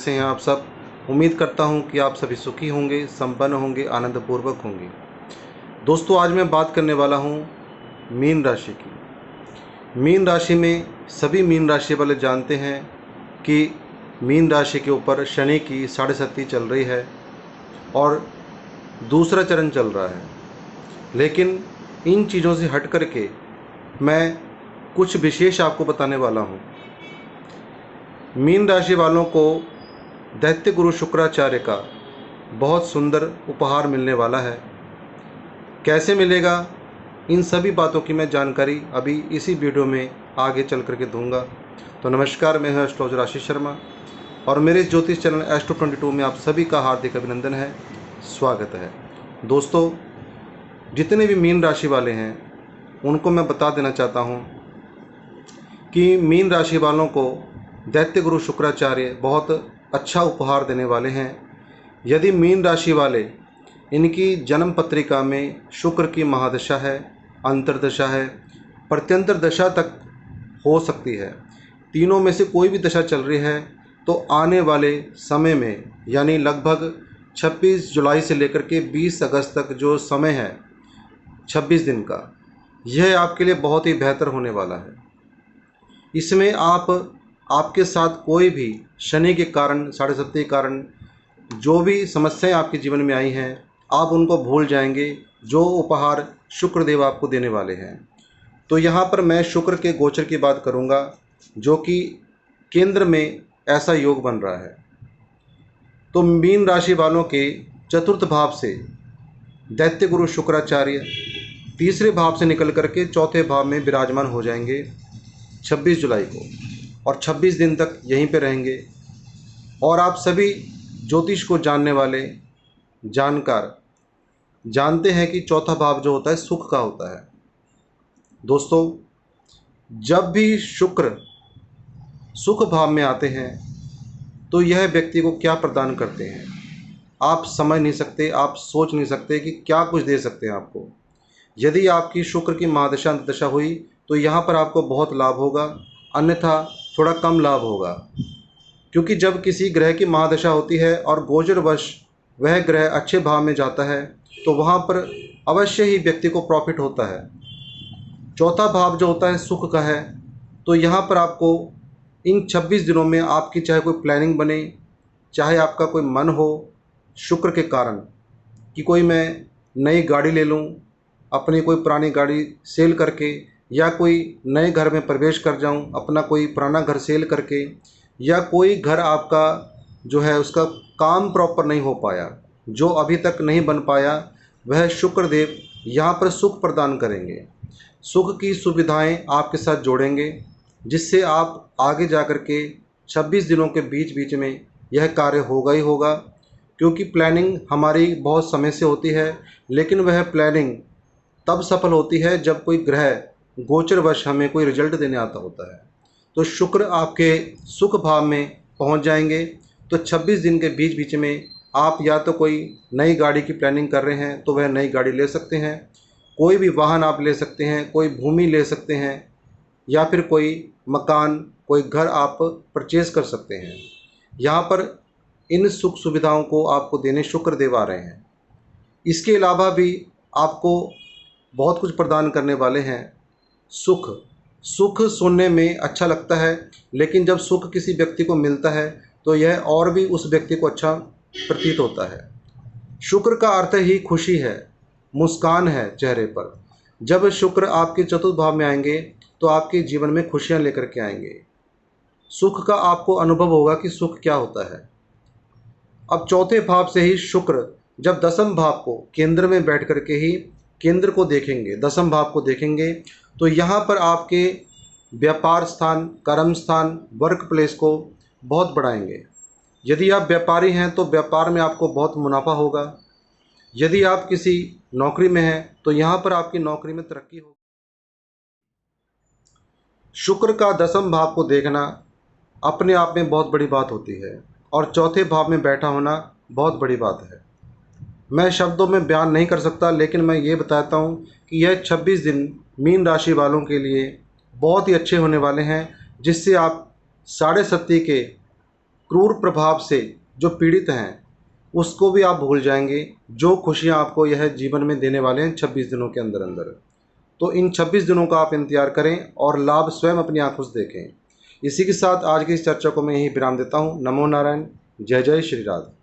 कैसे हैं आप सब। उम्मीद करता हूं कि आप सभी सुखी होंगे, संपन्न होंगे, आनंदपूर्वक होंगे। दोस्तों, आज मैं बात करने वाला हूं मीन राशि की। मीन राशि में सभी मीन राशि वाले जानते हैं कि मीन राशि के ऊपर शनि की 7.5 चल रही है और दूसरा चरण चल रहा है। लेकिन इन चीज़ों से हट करके मैं कुछ विशेष आपको बताने वाला हूं। मीन राशि वालों को दैत्य गुरु शुक्राचार्य का बहुत सुंदर उपहार मिलने वाला है। कैसे मिलेगा, इन सभी बातों की मैं जानकारी अभी इसी वीडियो में आगे चल करके दूंगा। तो नमस्कार, मैं हूं एस्ट्रोलॉजर आशीष शर्मा और मेरे ज्योतिष चैनल एस्ट्रो 22 में आप सभी का हार्दिक अभिनंदन है, स्वागत है। दोस्तों, जितने भी मीन राशि वाले हैं उनको मैं बता देना चाहता हूं कि मीन राशि वालों को दैत्य गुरु शुक्राचार्य बहुत अच्छा उपहार देने वाले हैं। यदि मीन राशि वाले, इनकी जन्म पत्रिका में शुक्र की महादशा है, अंतर्दशा है, प्रत्यंतर दशा तक हो सकती है, तीनों में से कोई भी दशा चल रही है, तो आने वाले समय में यानी लगभग 26 जुलाई से लेकर के 20 अगस्त तक जो समय है 26 दिन का, यह आपके लिए बहुत ही बेहतर होने वाला है। इसमें आपके साथ कोई भी शनि के कारण, 7.5 के कारण जो भी समस्याएं आपके जीवन में आई हैं, आप उनको भूल जाएंगे, जो उपहार शुक्रदेव आपको देने वाले हैं। तो यहाँ पर मैं शुक्र के गोचर की बात करूँगा, जो कि केंद्र में ऐसा योग बन रहा है। तो मीन राशि वालों के चतुर्थ भाव से दैत्य गुरु शुक्राचार्य तीसरे भाव से निकल करके चौथे भाव में विराजमान हो जाएंगे 26 जुलाई को, और 26 दिन तक यहीं पे रहेंगे। और आप सभी ज्योतिष को जानने वाले जानकार जानते हैं कि चौथा भाव जो होता है सुख का होता है। दोस्तों, जब भी शुक्र सुख भाव में आते हैं तो यह व्यक्ति को क्या प्रदान करते हैं, आप समझ नहीं सकते, आप सोच नहीं सकते कि क्या कुछ दे सकते हैं आपको। यदि आपकी शुक्र की महादशा अंतदशा हुई तो यहाँ पर आपको बहुत लाभ होगा, अन्यथा थोड़ा कम लाभ होगा। क्योंकि जब किसी ग्रह की महादशा होती है और गोचरवश वह ग्रह अच्छे भाव में जाता है तो वहाँ पर अवश्य ही व्यक्ति को प्रॉफिट होता है। चौथा भाव जो होता है सुख का है, तो यहाँ पर आपको इन 26 दिनों में आपकी चाहे कोई प्लानिंग बने, चाहे आपका कोई मन हो शुक्र के कारण कि कोई मैं नई गाड़ी ले लूँ, अपनी कोई पुरानी गाड़ी सेल करके, या कोई नए घर में प्रवेश कर जाऊं अपना कोई पुराना घर सेल करके, या कोई घर आपका जो है उसका काम प्रॉपर नहीं हो पाया, जो अभी तक नहीं बन पाया, वह शुक्रदेव यहाँ पर सुख प्रदान करेंगे। सुख की सुविधाएं आपके साथ जोड़ेंगे, जिससे आप आगे जा कर के 26 दिनों के बीच बीच में यह कार्य होगा ही होगा। क्योंकि प्लानिंग हमारी बहुत समय से होती है, लेकिन वह प्लानिंग तब सफल होती है जब कोई ग्रह गोचरवश हमें कोई रिजल्ट देने आता होता है। तो शुक्र आपके सुख भाव में पहुंच जाएंगे, तो 26 दिन के बीच बीच में आप या तो कोई नई गाड़ी की प्लानिंग कर रहे हैं तो वह नई गाड़ी ले सकते हैं, कोई भी वाहन आप ले सकते हैं, कोई भूमि ले सकते हैं, या फिर कोई मकान, कोई घर आप परचेज़ कर सकते हैं। यहाँ पर इन सुख सुविधाओं को आपको देने शुक्रदेव आ रहे हैं। इसके अलावा भी आपको बहुत कुछ प्रदान करने वाले हैं। सुख सुख सुनने में अच्छा लगता है, लेकिन जब सुख किसी व्यक्ति को मिलता है तो यह और भी उस व्यक्ति को अच्छा प्रतीत होता है। शुक्र का अर्थ ही खुशी है, मुस्कान है चेहरे पर। जब शुक्र आपके चतुर्थ भाव में आएंगे तो आपके जीवन में खुशियां लेकर के आएंगे। सुख का आपको अनुभव होगा कि सुख क्या होता है। अब चौथे भाव से ही शुक्र जब दसम भाव को केंद्र में बैठ करके ही केंद्र को देखेंगे, दसम भाव को देखेंगे, तो यहाँ पर आपके व्यापार स्थान, कर्म स्थान, वर्क प्लेस को बहुत बढ़ाएंगे। यदि आप व्यापारी हैं तो व्यापार में आपको बहुत मुनाफा होगा। यदि आप किसी नौकरी में हैं तो यहाँ पर आपकी नौकरी में तरक्की होगी। शुक्र का दसम भाव को देखना अपने आप में बहुत बड़ी बात होती है, और चौथे भाव में बैठा होना बहुत बड़ी बात है। मैं शब्दों में बयान नहीं कर सकता, लेकिन मैं ये बताता हूँ कि यह 26 दिन मीन राशि वालों के लिए बहुत ही अच्छे होने वाले हैं, जिससे आप 7.5 के क्रूर प्रभाव से जो पीड़ित हैं उसको भी आप भूल जाएंगे, जो खुशियां आपको यह जीवन में देने वाले हैं 26 दिनों के अंदर अंदर। तो इन 26 दिनों का आप इंतजार करें और लाभ स्वयं अपनी आंखों से देखें। इसी के साथ आज की इस चर्चा को मैं यहीं विराम देता हूँ। नमो नारायण। जय जय श्री राधे।